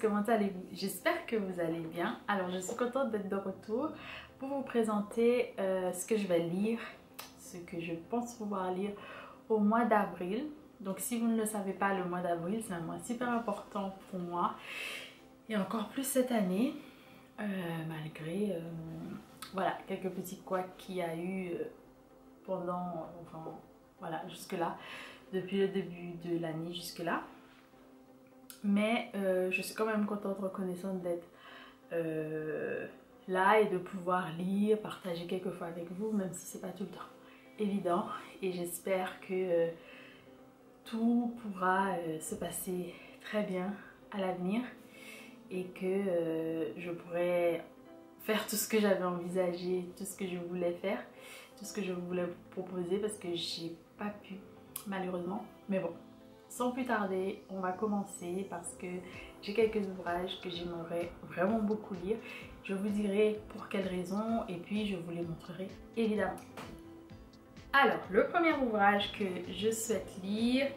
comment allez-vous? J'espère que vous allez bien. Alors je suis contente d'être de retour pour vous présenter ce que je vais lire, ce que je pense pouvoir lire au mois d'avril. Donc si vous ne le savez pas, le mois d'avril c'est un mois super important pour moi et encore plus cette année, malgré voilà, quelques petits couacs qu'il y a eu pendant, enfin voilà, jusque là, depuis le début de l'année jusque là. Mais je suis quand même contente, reconnaissante d'être là et de pouvoir lire, partager quelques fois avec vous, même si c'est pas tout le temps évident. Et j'espère que tout pourra se passer très bien à l'avenir et que je pourrai faire tout ce que j'avais envisagé, tout ce que je voulais faire, tout ce que je voulais vous proposer, parce que j'ai pas pu malheureusement. Mais bon, sans plus tarder, on va commencer parce que j'ai quelques ouvrages que j'aimerais vraiment beaucoup lire. Je vous dirai pour quelles raisons et puis je vous les montrerai évidemment. Alors, le premier ouvrage que je souhaite lire,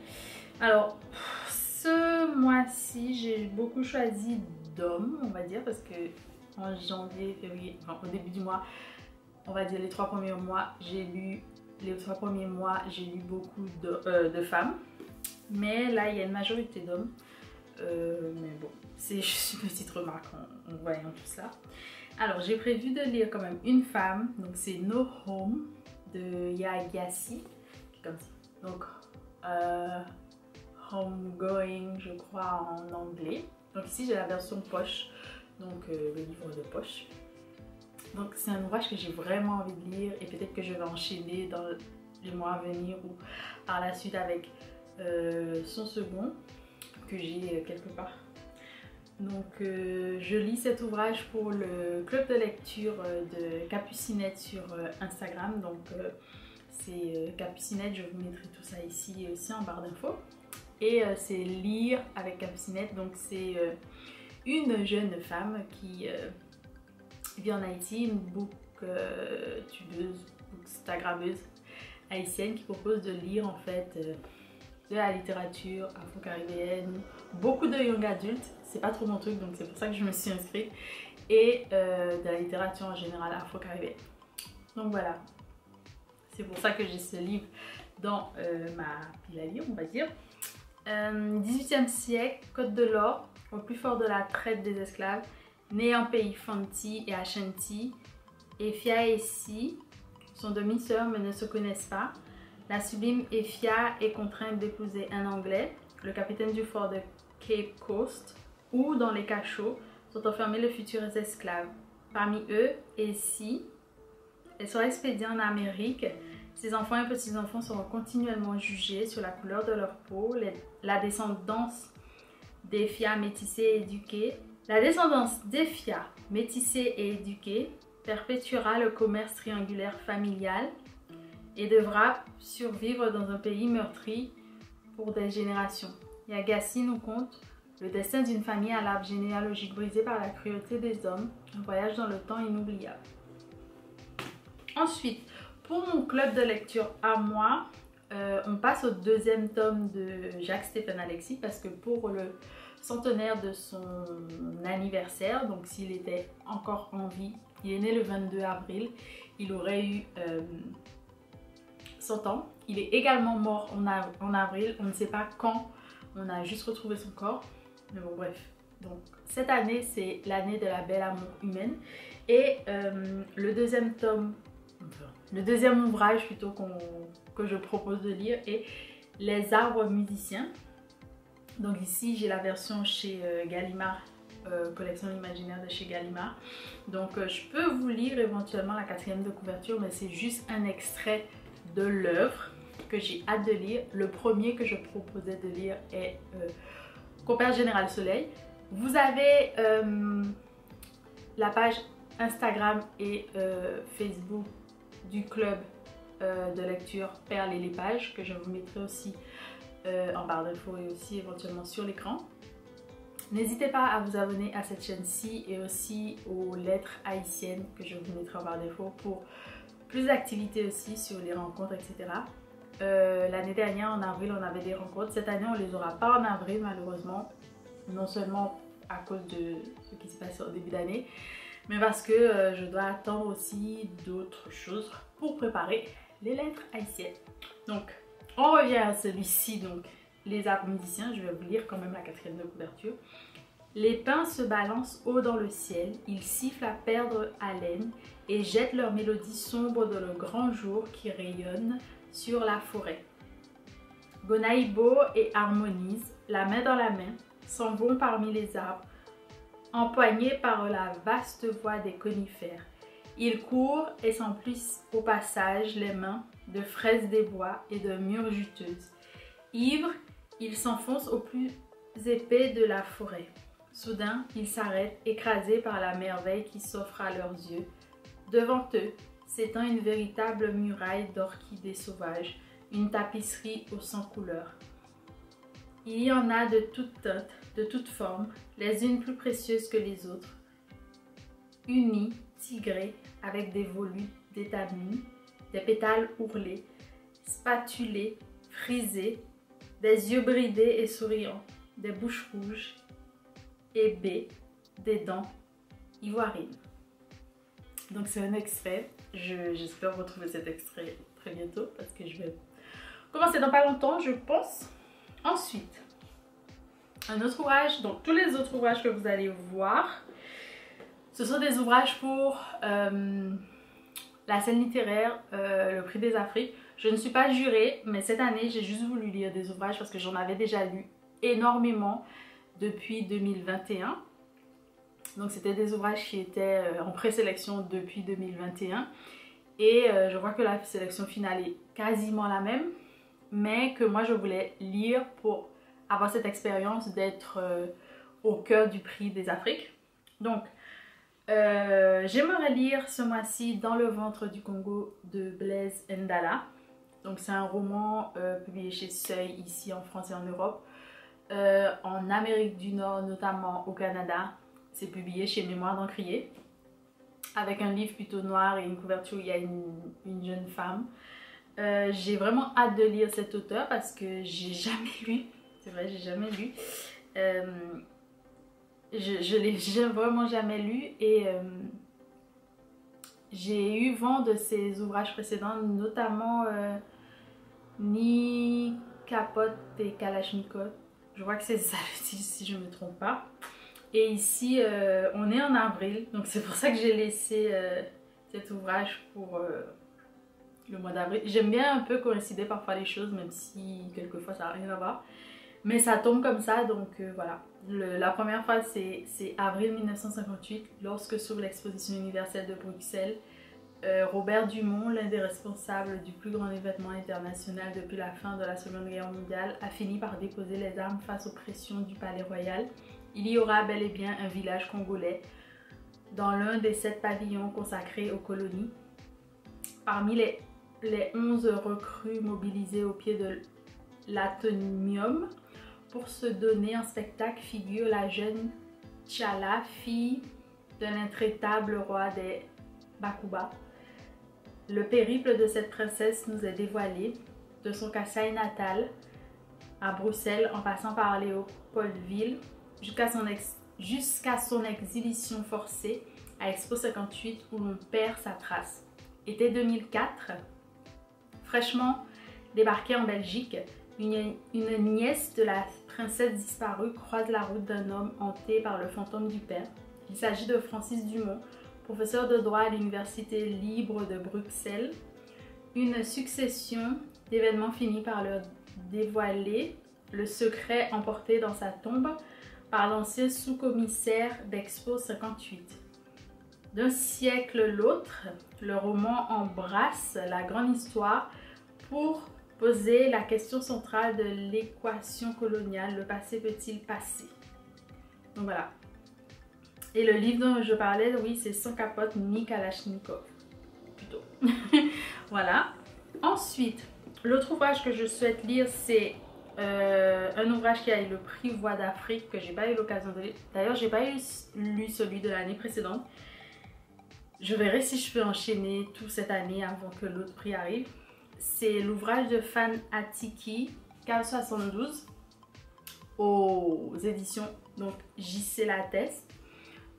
alors ce mois-ci j'ai beaucoup choisi d'hommes, on va dire, parce que en janvier, février, enfin au début du mois, on va dire les 3 premiers mois, j'ai lu beaucoup de femmes. Mais là, il y a une majorité d'hommes. Mais bon, c'est juste une petite remarque en voyant tout ça. Alors, j'ai prévu de lire quand même une femme. Donc, c'est No Home de Yaa Gyasi. Comme ça. Donc, Homegoing, je crois, en anglais. Donc, ici, j'ai la version poche. Donc, le livre de poche. Donc, c'est un ouvrage que j'ai vraiment envie de lire. Et peut-être que je vais enchaîner dans les mois à venir ou par la suite avec son second que j'ai quelque part. Donc je lis cet ouvrage pour le club de lecture de Capucinette sur Instagram. Donc c'est Capucinette, je vous mettrai tout ça ici aussi en barre d'infos. Et c'est Lire avec Capucinette, donc c'est une jeune femme qui vit en Haïti, une booktubeuse, bookstagrammeuse haïtienne qui propose de lire en fait de la littérature afro-caribéenne, beaucoup de young adultes, c'est pas trop mon truc donc c'est pour ça que je me suis inscrite, et de la littérature en général afro-caribéenne. Donc voilà, c'est pour ça que j'ai ce livre dans ma pile à lire, on va dire. 18e siècle, Côte de l'Or, au plus fort de la traite des esclaves, né en pays Fanti et Ashanti, Efia et Si sont demi-sœurs mais ne se connaissent pas. La sublime Efia est contrainte d'épouser un Anglais, le capitaine du fort de Cape Coast, où dans les cachots sont enfermés les futurs esclaves. Parmi eux, Essie, elle sera expédiée en Amérique. Ses enfants et petits-enfants seront continuellement jugés sur la couleur de leur peau, la descendance d'Efia métissée et éduquée. La descendance d'Efia métissée et éduquée perpétuera le commerce triangulaire familial et devra survivre dans un pays meurtri pour des générations. Yaa Gyasi nous conte le destin d'une famille à l'arbre généalogique brisé par la cruauté des hommes, un voyage dans le temps inoubliable. Ensuite, pour mon club de lecture à moi, on passe au deuxième tome de Jacques-Stéphane Alexis, parce que pour le centenaire de son anniversaire, donc s'il était encore en vie, il est né le 22 avril, il aurait eu 100 ans. Il est également mort en avril, on ne sait pas quand, on a juste retrouvé son corps, mais bon bref. Donc cette année c'est l'année de la belle amour humaine, et le deuxième tome, le deuxième ouvrage plutôt que je propose de lire est Les arbres musiciens. Donc ici j'ai la version chez Gallimard, collection imaginaire de chez Gallimard. Donc je peux vous lire éventuellement la 4e de couverture, mais c'est juste un extrait de l'œuvre que j'ai hâte de lire. Le premier que je proposais de lire est Compère Général Soleil. Vous avez la page Instagram et Facebook du club de lecture Perles et les pages, que je vous mettrai aussi en barre d'infos et aussi éventuellement sur l'écran. N'hésitez pas à vous abonner à cette chaîne-ci et aussi aux lettres haïtiennes que je vous mettrai en barre d'infos pour plus d'activités aussi sur les rencontres, etc. L'année dernière en avril on avait des rencontres, cette année on les aura pas en avril malheureusement. Non seulement à cause de ce qui s'est passé au début d'année, mais parce que je dois attendre aussi d'autres choses pour préparer les lettres haïtiennes. Donc, on revient à celui-ci, donc les arbres musiciens. Je vais vous lire quand même la quatrième de couverture. Les pins se balancent haut dans le ciel, ils sifflent à perdre haleine et jettent leur mélodie sombre dans le grand jour qui rayonne sur la forêt. Gonaïbo et Harmonise, la main dans la main, s'en vont parmi les arbres, empoignés par la vaste voie des conifères. Ils courent et s'emplissent au passage les mains de fraises des bois et de mûres juteuses. Ivres, ils s'enfoncent au plus épais de la forêt. Soudain, ils s'arrêtent, écrasés par la merveille qui s'offre à leurs yeux. Devant eux s'étend une véritable muraille d'orchidées sauvages, une tapisserie aux 100 couleurs. Il y en a de toutes teintes, de toutes formes, les unes plus précieuses que les autres, unies, tigrées, avec des volutes d'étamines, des pétales ourlés, spatulés, frisés, des yeux bridés et souriants, des bouches rouges et baies, des dents ivoirines. Donc c'est un extrait, j'espère retrouver cet extrait très bientôt parce que je vais commencer dans pas longtemps, je pense. Ensuite, un autre ouvrage, donc tous les autres ouvrages que vous allez voir, ce sont des ouvrages pour la scène littéraire, le prix des Afriques. Je ne suis pas jurée, mais cette année, j'ai juste voulu lire des ouvrages parce que j'en avais déjà lu énormément depuis 2021. Donc c'était des ouvrages qui étaient en présélection depuis 2021. Et je vois que la sélection finale est quasiment la même, mais que moi je voulais lire pour avoir cette expérience d'être au cœur du prix des Afriques. Donc j'aimerais lire ce mois-ci Dans le ventre du Congo de Blaise Ndala. Donc c'est un roman publié chez Seuil ici en France et en Europe. En Amérique du Nord, notamment au Canada, c'est publié chez Mémoire d'Encrier, avec un livre plutôt noir et une couverture où il y a une jeune femme. J'ai vraiment hâte de lire cet auteur parce que j'ai jamais lu, c'est vrai, j'ai jamais lu. Je l'ai vraiment jamais lu et j'ai eu vent de ses ouvrages précédents, notamment Ni Capote et Kalachnikov. Je vois que c'est ça le titre si je ne me trompe pas. Et ici, on est en avril, donc c'est pour ça que j'ai laissé cet ouvrage pour le mois d'avril. J'aime bien un peu coïncider parfois les choses, même si quelquefois ça n'a rien à voir. Mais ça tombe comme ça, donc voilà. La première fois, c'est avril 1958, lorsque s'ouvre l'exposition universelle de Bruxelles. Robert Dumont, l'un des responsables du plus grand événement international depuis la fin de la Seconde Guerre mondiale, a fini par déposer les armes face aux pressions du Palais Royal. Il y aura bel et bien un village congolais dans l'un des 7 pavillons consacrés aux colonies. Parmi les 11 recrues mobilisées au pied de l'Atomium pour se donner en spectacle figure la jeune Tchala, fille de l'intraitable roi des Bakuba. Le périple de cette princesse nous est dévoilé, de son Kasaï natal à Bruxelles en passant par Léopoldville jusqu'à son exiliation forcée à Expo 58 où l'on perd sa trace. Été 2004, fraîchement débarquée en Belgique, une nièce de la princesse disparue croise la route d'un homme hanté par le fantôme du père. Il s'agit de Francis Dumont, professeur de droit à l'Université libre de Bruxelles. Une succession d'événements finit par leur dévoiler le secret emporté dans sa tombe par l'ancien sous-commissaire d'Expo 58. D'un siècle l'autre, le roman embrasse la grande histoire pour poser la question centrale de l'équation coloniale, le passé peut-il passer? Donc voilà. Et le livre dont je parlais, oui, c'est Sans capote ni Kalachnikov, plutôt. Voilà. Ensuite, l'autre ouvrage que je souhaite lire, c'est un ouvrage qui a eu le prix Voix d'Afrique, que j'ai pas eu l'occasion de lire. D'ailleurs, j'ai pas lu celui de l'année précédente. Je verrai si je peux enchaîner tout cette année avant que l'autre prix arrive. C'est l'ouvrage de Fan Atiki, 1572. aux éditions donc JC Lattès.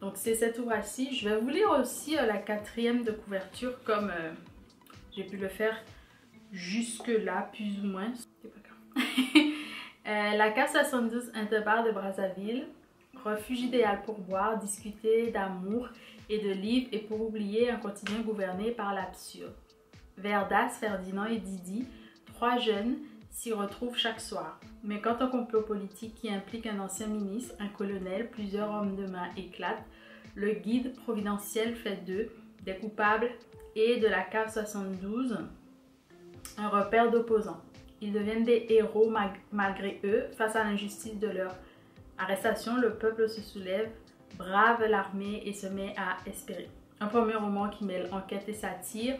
Donc c'est cet ouvrage-ci. Je vais vous lire aussi la 4e de couverture comme j'ai pu le faire jusque là plus ou moins. C'est pas grave. La cave 72 Interbar de Brazzaville, refuge idéal pour boire, discuter d'amour et de livres et pour oublier un quotidien gouverné par l'absurde. Verdas, Ferdinand et Didi, 3 jeunes, s'y retrouvent chaque soir. Mais quand un complot politique qui implique un ancien ministre, un colonel, plusieurs hommes de main éclate, le guide providentiel fait d'eux des coupables et de la cave 72 un repère d'opposants. Ils deviennent des héros malgré eux. Face à l'injustice de leur arrestation, le peuple se soulève, brave l'armée et se met à espérer. Un premier roman qui mêle enquête et satire,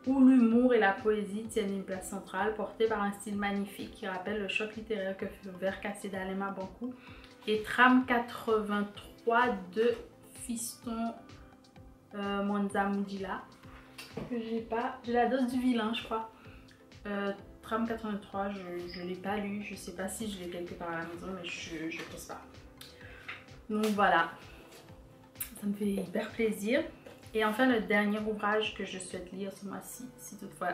où l'humour et la poésie tiennent une place centrale, porté par un style magnifique qui rappelle le choc littéraire que fut Vercassé d'Alema Bankou et Trame 83 de Fiston Monza Mudjila, que j'ai pas, j'ai la dose du vilain je crois. Trame 83, je l'ai pas lu, je sais pas si je l'ai quelque part à la maison, mais je pense pas. Donc voilà, ça me fait hyper plaisir. Et enfin, le dernier ouvrage que je souhaite lire ce mois-ci, si toutefois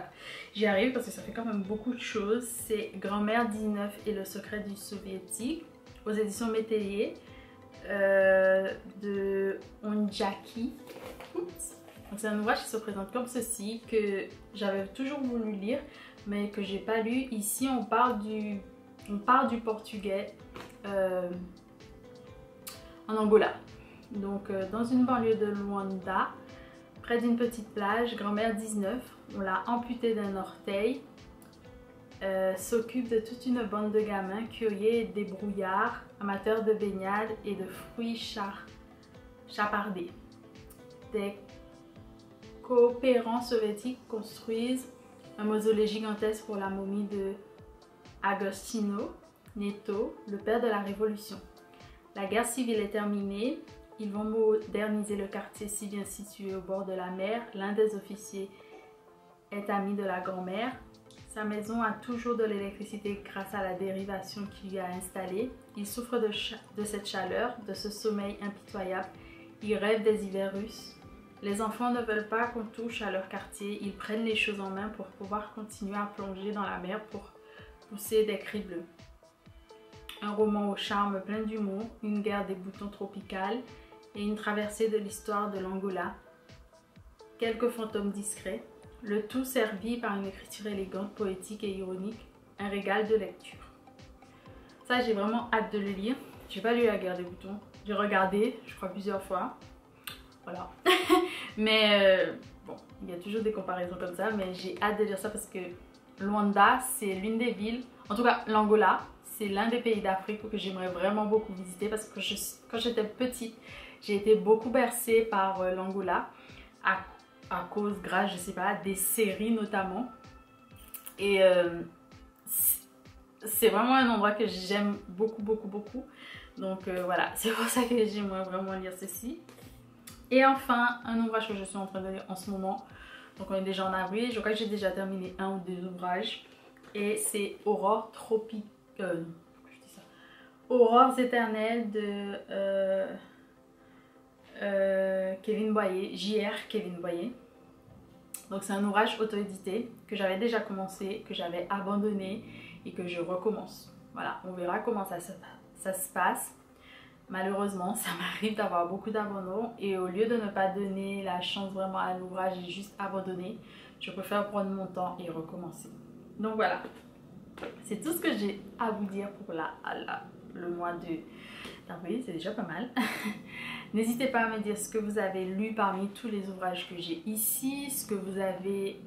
j'y arrive, parce que ça fait quand même beaucoup de choses, c'est Grand-mère 19 et le secret du soviétique, aux éditions Métayer, de Onjaki. C'est un ouvrage qui se présente comme ceci, que j'avais toujours voulu lire, mais que j'ai pas lu. Ici, on part du portugais en Angola. Donc, dans une banlieue de Luanda, près d'une petite plage, grand-mère 19, on l'a amputée d'un orteil, s'occupe de toute une bande de gamins curieux et débrouillards, amateurs de baignade et de fruits chapardés. Des coopérants soviétiques construisent un mausolée gigantesque pour la momie de Agostinho Neto, le père de la Révolution. La guerre civile est terminée. Ils vont moderniser le quartier si bien situé au bord de la mer. L'un des officiers est ami de la grand-mère. Sa maison a toujours de l'électricité grâce à la dérivation qu'il y a installée. Il souffre de cette chaleur, de ce sommeil impitoyable. Il rêve des hivers russes. Les enfants ne veulent pas qu'on touche à leur quartier. Ils prennent les choses en main pour pouvoir continuer à plonger dans la mer pour pousser des cris bleus. Un roman au charme plein d'humour, une guerre des boutons tropicale et une traversée de l'histoire de l'Angola. Quelques fantômes discrets, le tout servi par une écriture élégante, poétique et ironique, un régal de lecture. Ça, j'ai vraiment hâte de le lire. J'ai pas lu La guerre des boutons, j'ai regardé, je crois plusieurs fois. Voilà. Mais bon, il y a toujours des comparaisons comme ça, mais j'ai hâte de lire ça parce que Luanda, c'est l'une des villes, en tout cas l'Angola, c'est l'un des pays d'Afrique que j'aimerais vraiment beaucoup visiter parce que quand j'étais petite, j'ai été beaucoup bercée par l'Angola à cause, grâce, je sais pas, des séries notamment. Et c'est vraiment un endroit que j'aime beaucoup, beaucoup, beaucoup. Donc voilà, c'est pour ça que j'aimerais vraiment lire ceci. Et enfin, un ouvrage que je suis en train de lire en ce moment. Donc on est déjà en avril, je crois que j'ai déjà terminé un ou deux ouvrages. Et c'est Aurore Aurores éternelles de Kevin Boyer, JR Kevin Boyer. Donc c'est un ouvrage auto-édité que j'avais déjà commencé, que j'avais abandonné et que je recommence. Voilà, on verra comment ça se passe. Malheureusement, ça m'arrive d'avoir beaucoup d'abandons et au lieu de ne pas donner la chance vraiment à l'ouvrage et juste abandonner, je préfère prendre mon temps et recommencer. Donc voilà, c'est tout ce que j'ai à vous dire pour le mois d'avril, c'est déjà pas mal. N'hésitez pas à me dire ce que vous avez lu parmi tous les ouvrages que j'ai ici, ce que vous avez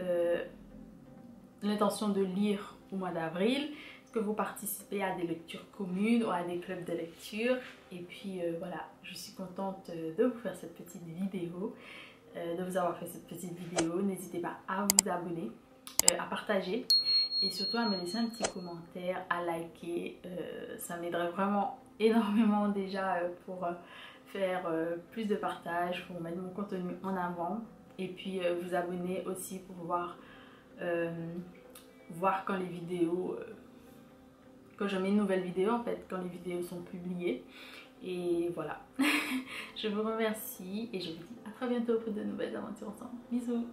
l'intention de lire au mois d'avril, est-ce que vous participez à des lectures communes ou à des clubs de lecture. Et puis voilà, je suis contente de vous faire cette petite vidéo, de vous avoir fait cette petite vidéo. N'hésitez pas à vous abonner, à partager et surtout à me laisser un petit commentaire, à liker. Ça m'aiderait vraiment énormément déjà pour faire plus de partage, pour mettre mon contenu en avant. Et puis vous abonner aussi pour voir quand les vidéos quand je mets une nouvelle vidéo en fait, quand les vidéos sont publiées. Et voilà, je vous remercie et je vous dis à très bientôt pour de nouvelles aventures ensemble. Bisous.